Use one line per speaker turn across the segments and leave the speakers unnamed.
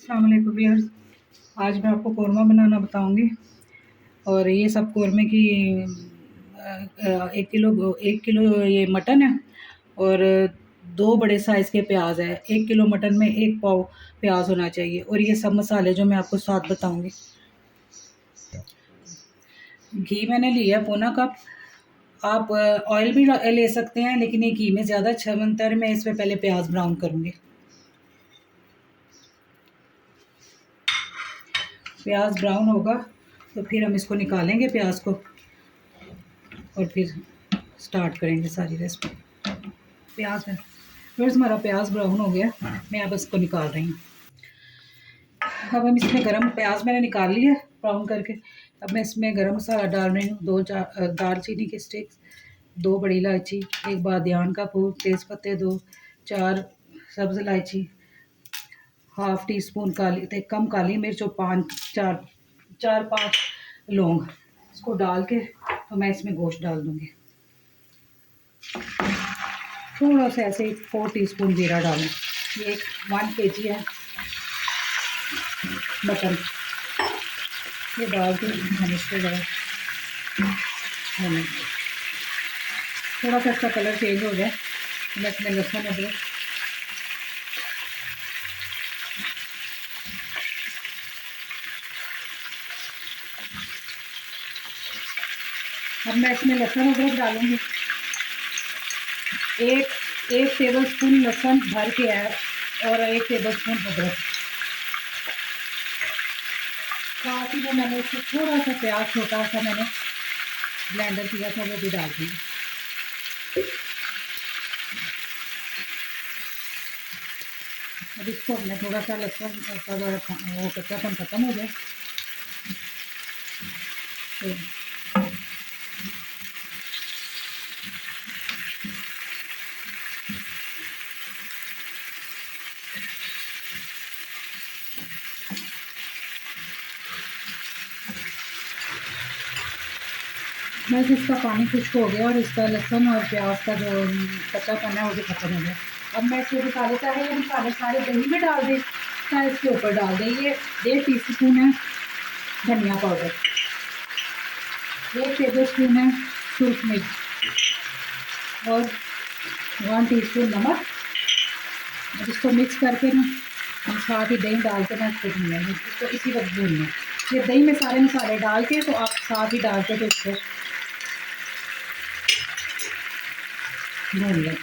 अस्सलाम वालेकुम व्यूअर्स। आज मैं आपको कोरमा बनाना बताऊंगी। और ये सब कोरमे की 1 किलो ये मटन है। और 2 बड़े साइज़ के प्याज है। 1 किलो मटन में 1 पाव प्याज होना चाहिए। और ये सब मसाले जो मैं आपको साथ बताऊंगी। घी मैंने लिया पौना कप। आप ऑयल भी ले सकते हैं, लेकिन ये घी में ज़्यादा अच्छा बनता है। मैं इसमें पहले प्याज ब्राउन करूँगी। प्याज ब्राउन होगा तो फिर हम इसको निकालेंगे प्याज को, और फिर स्टार्ट करेंगे सारी रेसिपी। प्याज में फिर हमारा प्याज ब्राउन हो गया, मैं अब इसको निकाल रही हूँ। अब हम इसमें गरम प्याज मैंने निकाल लिया ब्राउन करके। अब मैं इसमें गरम मसाला डाल रही हूँ। 2 दालचीनी के स्टिक्स, 2 बड़ी इलायची, 1 बादियान का फूल, तेज़ पत्ते 2, 4 सब्ज़ इलायची, हाफ टी स्पून कम काली मिर्च, और 4-5 लौंग। इसको डाल के तो मैं इसमें गोश्त डाल दूँगी। थोड़ा सा ऐसे 4 टीस्पून जीरा डालें। ये 1 kg है मटन। ये डाल के हम इसको ज़रा थोड़ा सा इसका कलर चेंज हो जाए। मैं इसमें लहसुन अदरक, अब मैं इसमें लहसुन अदरक डालूँगी। एक टेबल स्पून लहसुन भर के है, और 1 टेबल स्पून अदरक। साथ ही वो मैंने इसको थोड़ा सा प्याज छोटा सा मैंने ब्लेंडर किया था, वो भी डाल दूँगी। अब इसको अपने थोड़ा सा लहसुन का वो कच्चापन ख़त्म हो जाए तो बस इसका पानी खुश्क हो गया, और इसका लहसुन और प्याज का जो कच्चापन है वो भी ख़त्म हो गया। अब मैं इसके मसाले चाहे ये मसाले सारे दही में डाल दें, चाहे इसके ऊपर डाल दें। ये 1 टीस्पून है धनिया पाउडर, 1 टेबल स्पून है सूख मिर्च, और 1 टीस्पून नमक। अब इसको मिक्स करके ना हम साथ ही दही डाल के ना इसको भूनेंगे। इसको इसी वक्त भूनना है। ये दही में सारे मसाले डाल के तो आप साथ ही डाल के तो इसको भून लें।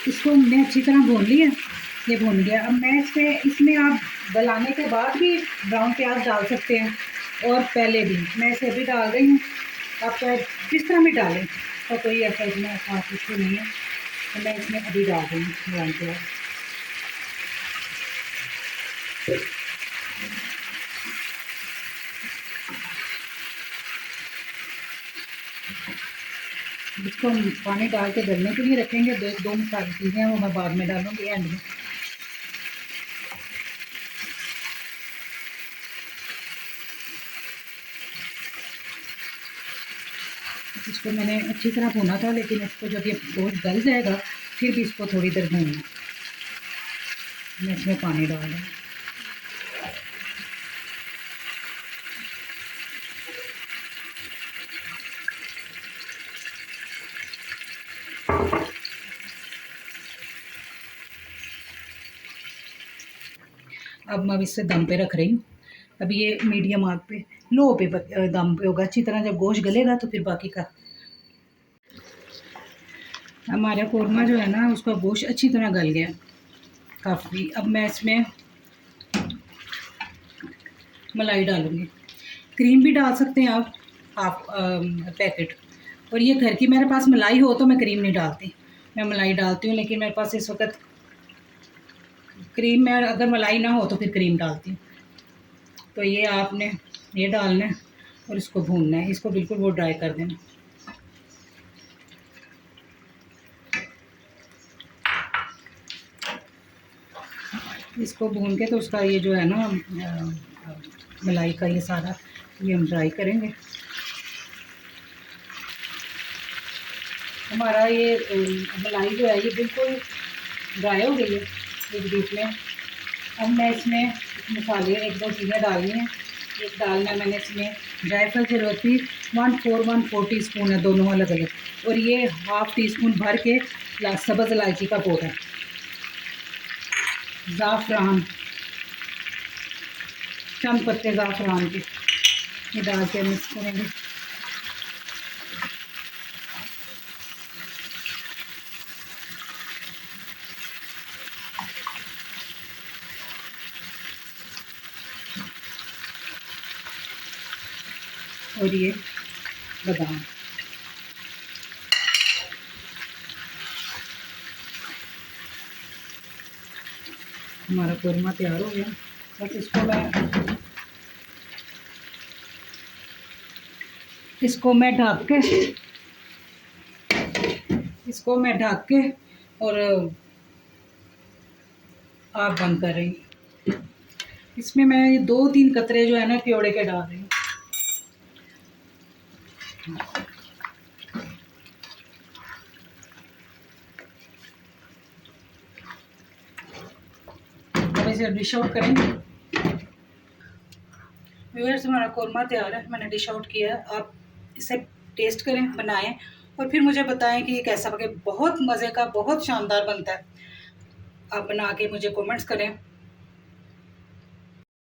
इसको हमने अच्छी तरह भून लिया। ये भून गया। अब मैं इसमें आप गलाने के बाद भी ब्राउन प्याज डाल सकते हैं, और पहले भी। मैं इसे अभी डाल रही हूँ। आप चाहे जिस तरह भी डालें, तो कोई ऐसा इतना खास इशू नहीं है। तो मैं इसमें अभी डाल रही हूँ ब्राउन प्याज। इसको हम पानी डाल के गलने के लिए रखेंगे। दो मसाले चीज़ें हैं वो मैं बाद में डालूँगी एंड में। इसको मैंने अच्छी तरह भुना था, लेकिन इसको जब ये गोश्त गल जाएगा फिर भी इसको थोड़ी देर भूनना। मैं इसमें पानी डाल रही हूँ। अब मैं इसे दम पे रख रही हूँ। अब ये मीडियम आग पे, लो पे दम पे होगा। अच्छी तरह जब गोश्त गलेगा तो फिर बाकी का। हमारा कोरमा जो है ना, उसका गोश्त अच्छी तरह गल गया काफ़ी। अब मैं इसमें मलाई डालूँगी। क्रीम भी डाल सकते हैं आप, हाफ पैकेट। और ये घर की मेरे पास मलाई हो तो मैं क्रीम नहीं डालती, मैं मलाई डालती हूँ। लेकिन मेरे पास इस वक्त क्रीम में, अगर मलाई ना हो तो फिर क्रीम डालती हूँ। तो ये आपने ये डालना है और इसको भूनना है। इसको बिल्कुल वो ड्राई कर देना। इसको भून के तो उसका ये जो है ना मलाई का ये सारा ये हम ड्राई करेंगे। हमारा ये मलाई जो है ये बिल्कुल ड्राई हो गई है एक बीच में। अब मैं इसमें मसाले एक दो चीज़ें डालनी है। एक डालना है मैंने इसमें जायफल जरूरती 1/4 टीस्पून है, दोनों अलग अलग। और ये हाफ़ टी स्पून भर के सब्ज़ इलायची का पाउडर, ज़ाफ़रान, चंद पत्ते ज़ाफ़रान के, ये डाल के मिक्स करेंगे। और ये बादाम, हमारा कोरमा तैयार हो गया। बस इसको मैं ढक के और आग बंद कर रही हूँ। इसमें मैं ये 2-3 कतरे जो है ना प्योड़े के डाल रही हूँ। अब इसे डिश आउट करेंगे। व्यूअर्स, हमारा कोरमा तैयार है, मैंने डिश आउट किया है। आप इसे टेस्ट करें, बनाएं और फिर मुझे बताएं कि ये कैसा बने। बहुत मज़े का, बहुत शानदार बनता है। आप बना के मुझे कमेंट्स करें।